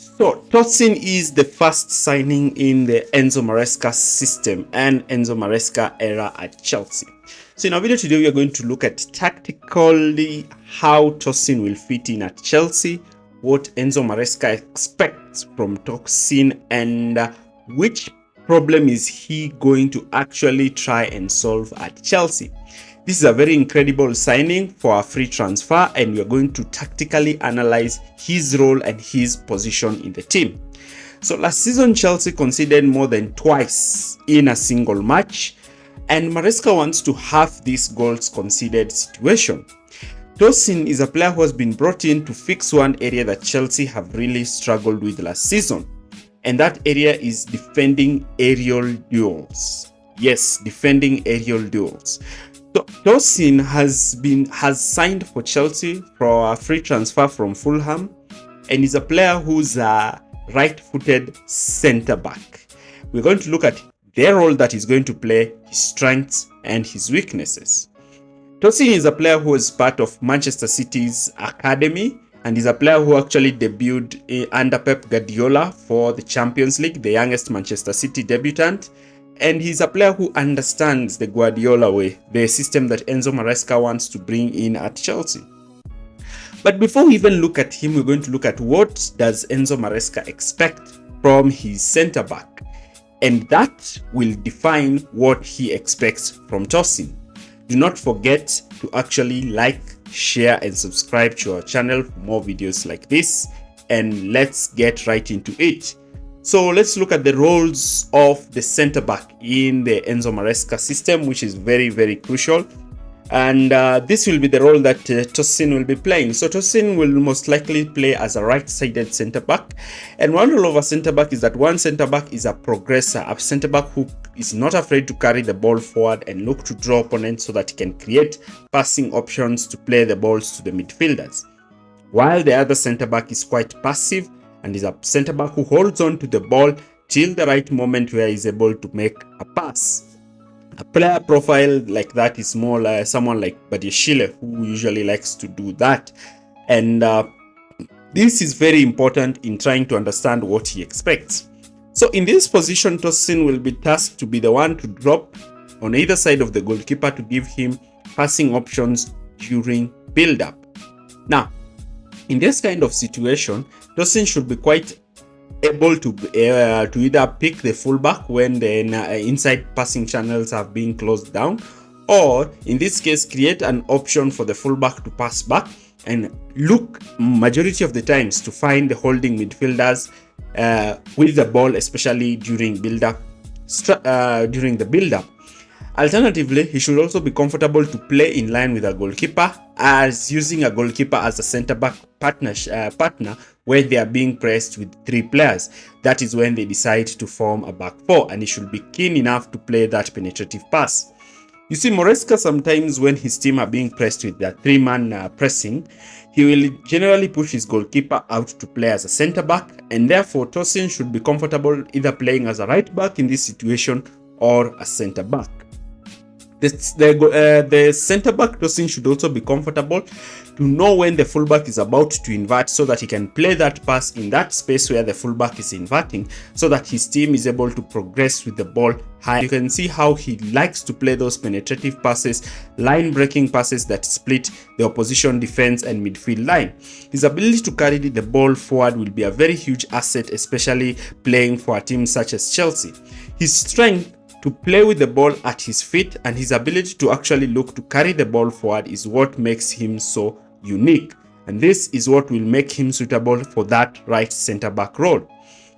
So, Tosin is the first signing in the Enzo Maresca system and Enzo Maresca era at Chelsea. So, in our video today, we are going to look at tactically how Tosin will fit in at Chelsea, what Enzo Maresca expects from Tosin, and which problem is he going to actually try and solve at Chelsea. This is a very incredible signing for a free transfer, and we are going to tactically analyze his role and his position in the team. So last season, Chelsea conceded more than twice in a single match, and Maresca wants to have this goals conceded situation. Tosin is a player who has been brought in to fix one area that Chelsea have really struggled with last season, and that area is defending aerial duels. Yes, defending aerial duels. So Tosin has signed for Chelsea for a free transfer from Fulham, and is a player who's a right-footed centre-back. We're going to look at their role that he's going to play, his strengths and his weaknesses. Tosin is a player who is part of Manchester City's academy, and is a player who actually debuted under Pep Guardiola for the Champions League, the youngest Manchester City debutant. And he's a player who understands the Guardiola way, the system that Enzo Maresca wants to bring in at Chelsea. But before we even look at him, we're going to look at what does Enzo Maresca expect from his centre-back. And that will define what he expects from Tosin. Do not forget to actually like, share and subscribe to our channel for more videos like this. And let's get right into it. So let's look at the roles of the centre back in the Enzo Maresca system, which is very, very crucial. And this will be the role that Tosin will be playing. So Tosin will most likely play as a right-sided centre back. And one role of a centre back is that one centre back is a progressor, a centre back who is not afraid to carry the ball forward and look to draw opponents so that he can create passing options to play the balls to the midfielders. While the other centre back is quite passive and is a centre back who holds on to the ball till the right moment where he's able to make a pass. A player profile like that is more like someone like Badiashile, who usually likes to do that. And this is very important in trying to understand what he expects. So in this position, Tosin will be tasked to be the one to drop on either side of the goalkeeper to give him passing options during build-up. Now, in this kind of situation, Tosin should be quite able to either pick the fullback when the inside passing channels have been closed down, or in this case create an option for the fullback to pass back and look majority of the times to find the holding midfielders with the ball, especially during the build-up. Alternatively, he should also be comfortable to play in line with a goalkeeper, as using a goalkeeper as a centre-back partner when they are being pressed with three players. That is when they decide to form a back four, and he should be keen enough to play that penetrative pass. You see, Maresca sometimes when his team are being pressed with their three-man pressing, he will generally push his goalkeeper out to play as a centre-back, and therefore Tosin should be comfortable either playing as a right-back in this situation or a centre-back. The centre-back Tosin should also be comfortable to know when the fullback is about to invert, so that he can play that pass in that space where the fullback is inverting, so that his team is able to progress with the ball high. You can see how he likes to play those penetrative passes, line-breaking passes that split the opposition defense and midfield line. His ability to carry the ball forward will be a very huge asset, especially playing for a team such as Chelsea. His strength to play with the ball at his feet and his ability to actually look to carry the ball forward is what makes him so unique, and this is what will make him suitable for that right centre back role.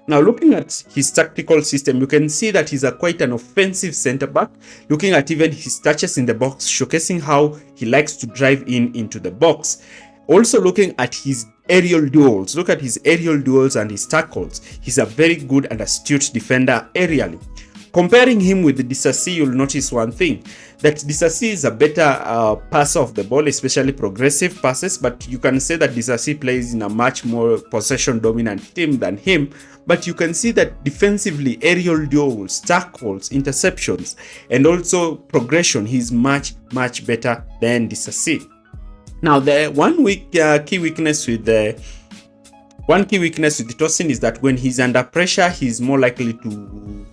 Now, looking at his tactical system, you can see that he's quite an offensive centre back. Looking at even his touches in the box, showcasing how he likes to drive into the box. Also looking at his aerial duels, look at his aerial duels and his tackles. He's a very good and astute defender aerially. Comparing him with Disasi, you'll notice one thing, that Disasi is a better passer of the ball, especially progressive passes, but you can say that Disasi plays in a much more possession dominant team than him. But you can see that defensively, aerial duels, tackles, interceptions, and also progression, he's much better than Disasi. Now, the one key weakness with One key weakness with Tosin is that when he's under pressure, he's more likely to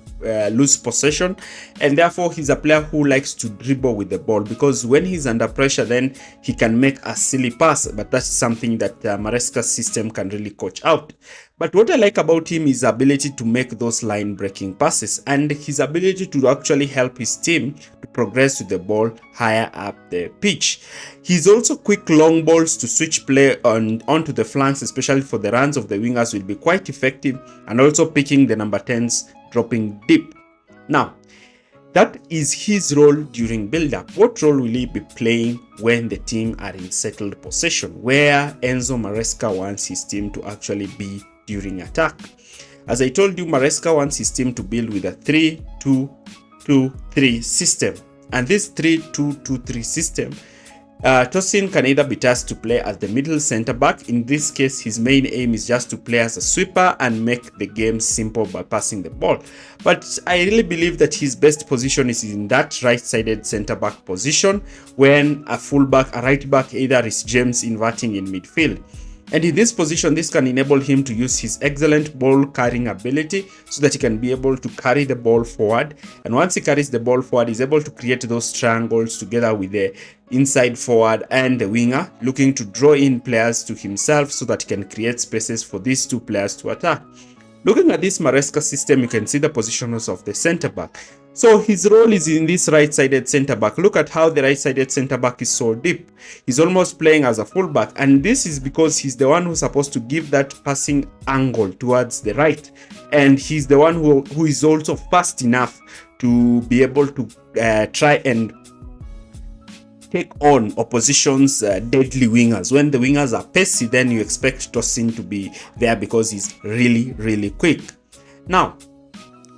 lose possession, and therefore he's a player who likes to dribble with the ball, because when he's under pressure, then he can make a silly pass, but that's something that Maresca's system can really coach out. But what I like about him is his ability to make those line breaking passes, and his ability to actually help his team to progress with the ball higher up the pitch. He's also quick long balls to switch play onto the flanks, especially for the runs of the wingers, will be quite effective, and also picking the number 10s dropping deep. Now, that is his role during build-up. What role will he be playing when the team are in settled possession, where Enzo Maresca wants his team to actually be during attack? As I told you, Maresca wants his team to build with a 3-2-2-3 system. And this 3-2-2-3 system, Tosin can either be tasked to play as the middle center back. In this case, his main aim is just to play as a sweeper and make the game simple by passing the ball. But I really believe that his best position is in that right-sided center back position, when a fullback, a right back, either is James inverting in midfield. And in this position, this can enable him to use his excellent ball carrying ability so that he can be able to carry the ball forward. And once he carries the ball forward, he's able to create those triangles together with the inside forward and the winger, looking to draw in players to himself so that he can create spaces for these two players to attack. Looking at this Maresca system, you can see the positions of the center back. So his role is in this right-sided center back. Look at how the right-sided center back is so deep. He's almost playing as a fullback, and this is because he's the one who's supposed to give that passing angle towards the right, and he's the one who is also fast enough to be able to try and take on opposition's deadly wingers. When the wingers are pacey, then you expect Tosin to be there because he's really, really quick. Now,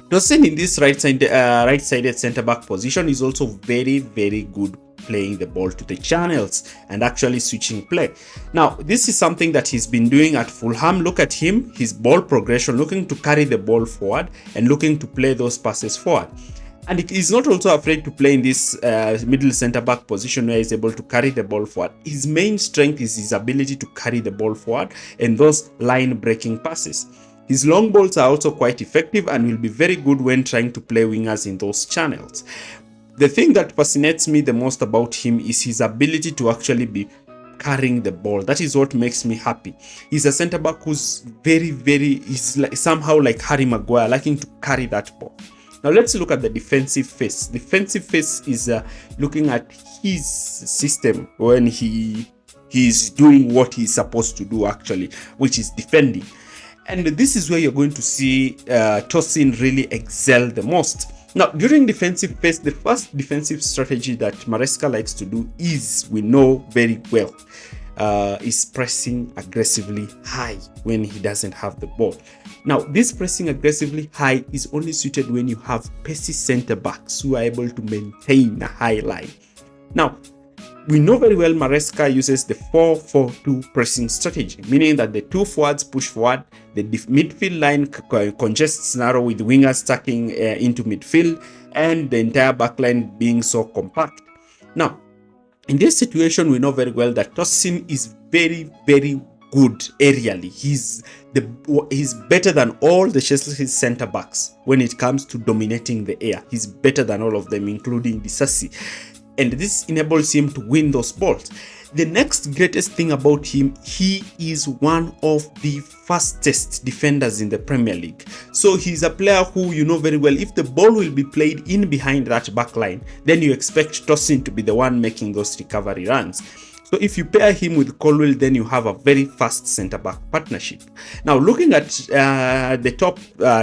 Tosin in this right-sided center-back position is also very, very good playing the ball to the channels and actually switching play. Now, this is something that he's been doing at Fulham. Look at him, his ball progression, looking to carry the ball forward and looking to play those passes forward. And he's not also afraid to play in this middle center-back position where he's able to carry the ball forward. His main strength is his ability to carry the ball forward and those line-breaking passes. His long balls are also quite effective and will be very good when trying to play wingers in those channels. The thing that fascinates me the most about him is his ability to actually be carrying the ball. That is what makes me happy. He's a center back who's somehow like Harry Maguire, liking to carry that ball. Now let's look at the defensive phase. Defensive phase is looking at his system when he's doing what he's supposed to do actually, which is defending. And this is where you're going to see Tosin really excel the most. Now, during defensive phase, the first defensive strategy that Maresca likes to do is, we know very well, is pressing aggressively high when he doesn't have the ball. Now, this pressing aggressively high is only suited when you have pacey center backs who are able to maintain a high line. Now, we know very well Maresca uses the 4-4-2 pressing strategy, meaning that the two forwards push forward, the midfield line congests narrow with wingers stacking into midfield, and the entire backline being so compact. Now, in this situation, we know very well that Tosin is very, very good aerially. He's better than all the Chelsea centre backs when it comes to dominating the air. He's better than all of them, including Disasi. And this enables him to win those balls. The next greatest thing about him, he is one of the fastest defenders in the Premier League. So he's a player who, you know very well, if the ball will be played in behind that back line, then you expect Tosin to be the one making those recovery runs. So if you pair him with Colwell, then you have a very fast centre-back partnership. Now, looking at the top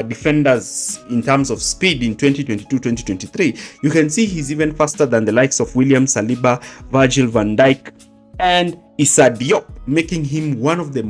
defenders in terms of speed in 2022-2023, you can see he's even faster than the likes of William Saliba, Virgil van Dijk, and Issa Diop, making him one of the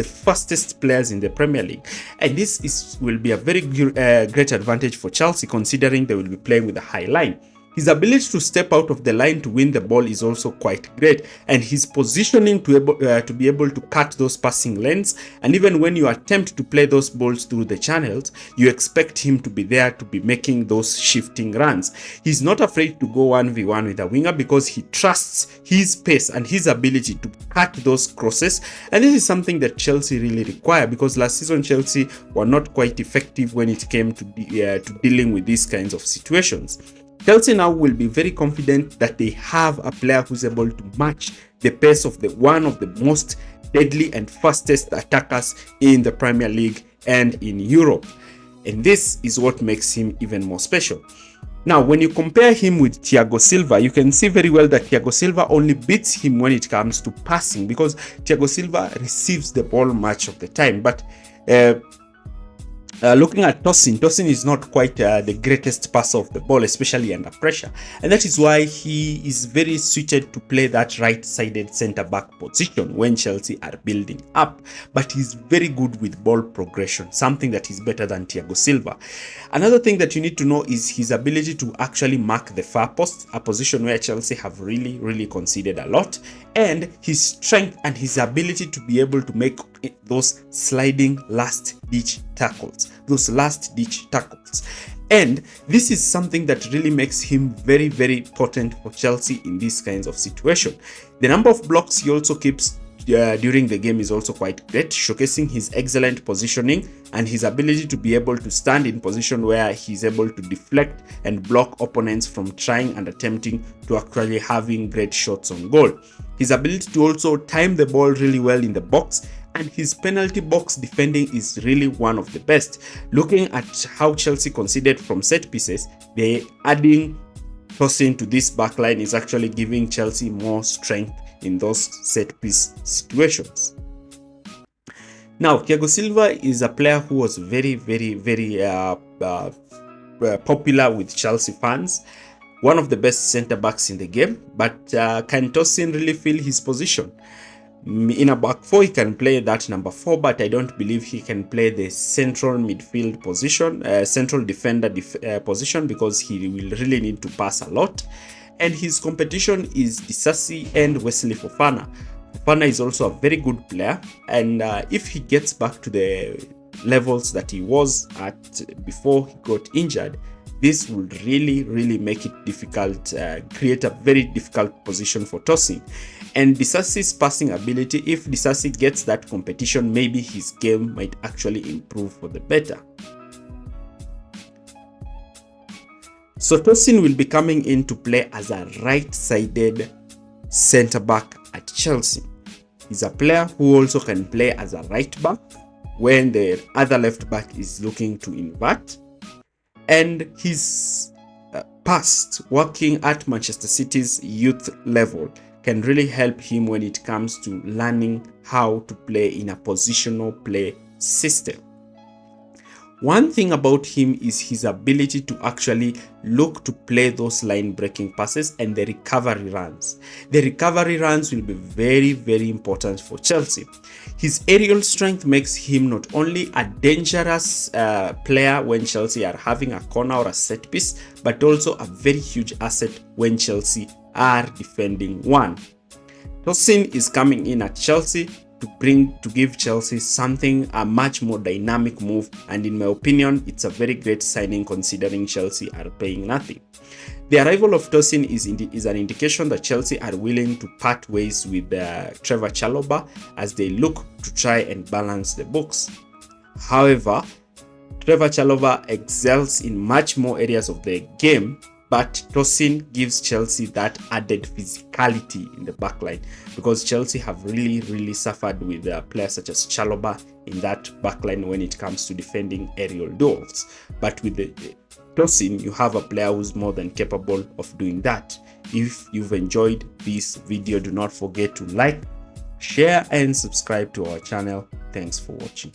fastest players in the Premier League. And this will be a very great advantage for Chelsea, considering they will be playing with a high line. His ability to step out of the line to win the ball is also quite great, and his positioning to be able to cut those passing lanes, and even when you attempt to play those balls through the channels, you expect him to be there to be making those shifting runs. He's not afraid to go 1v1 with a winger because he trusts his pace and his ability to cut those crosses, and this is something that Chelsea really require, because last season Chelsea were not quite effective when it came to dealing with these kinds of situations. Chelsea now will be very confident that they have a player who's able to match the pace of one of the most deadly and fastest attackers in the Premier League and in Europe. And this is what makes him even more special. Now, when you compare him with Thiago Silva, you can see very well that Thiago Silva only beats him when it comes to passing, because Thiago Silva receives the ball much of the time. But looking at Tosin is not quite the greatest passer of the ball, especially under pressure. And that is why he is very suited to play that right-sided centre-back position when Chelsea are building up. But he's very good with ball progression, something that is better than Thiago Silva. Another thing that you need to know is his ability to actually mark the far post, a position where Chelsea have really conceded a lot, and his strength and his ability to be able to make those sliding last-ditch tackles. And this is something that really makes him very potent for Chelsea in these kinds of situations. The number of blocks he also keeps during the game is also quite great, showcasing his excellent positioning and his ability to be able to stand in position where he's able to deflect and block opponents from trying and attempting to actually having great shots on goal. His ability to also time the ball really well in the box, and his penalty box defending is really one of the best. Looking at how Chelsea conceded from set pieces, they adding Tosin to this backline is actually giving Chelsea more strength in those set piece situations. Now, Thiago Silva is a player who was very popular with Chelsea fans, one of the best centre backs in the game. But can Tosin really fill his position? In a back four, he can play that number 4, but I don't believe he can play the central midfield position, central defender position, because he will really need to pass a lot. And his competition is Disasi and Wesley Fofana. Fofana is also a very good player, and if he gets back to the levels that he was at before he got injured, this would really make it difficult, create a very difficult position for Tosin. And Disasi's passing ability, if Disasi gets that competition, maybe his game might actually improve for the better. So Tosin will be coming in to play as a right-sided centre-back at Chelsea. He's a player who also can play as a right-back when the other left-back is looking to invert. And his past working at Manchester City's youth level can really help him when it comes to learning how to play in a positional play system. One thing about him is his ability to actually look to play those line-breaking passes and the recovery runs. The recovery runs will be very important for Chelsea. His aerial strength makes him not only a dangerous player when Chelsea are having a corner or a set piece, but also a very huge asset when Chelsea are defending one. Tosin is coming in at Chelsea to give Chelsea something, a much more dynamic move, and in my opinion, it's a very great signing considering Chelsea are paying nothing. The arrival of Tosin is an indication that Chelsea are willing to part ways with Trevor Chalobah as they look to try and balance the books. However, Trevor Chalobah excels in much more areas of the game, but Tosin gives Chelsea that added physicality in the backline, because Chelsea have really suffered with players such as Chalobah in that backline when it comes to defending aerial duels. But with the Tosin, you have a player who's more than capable of doing that. If you've enjoyed this video, do not forget to like, share, and subscribe to our channel. Thanks for watching.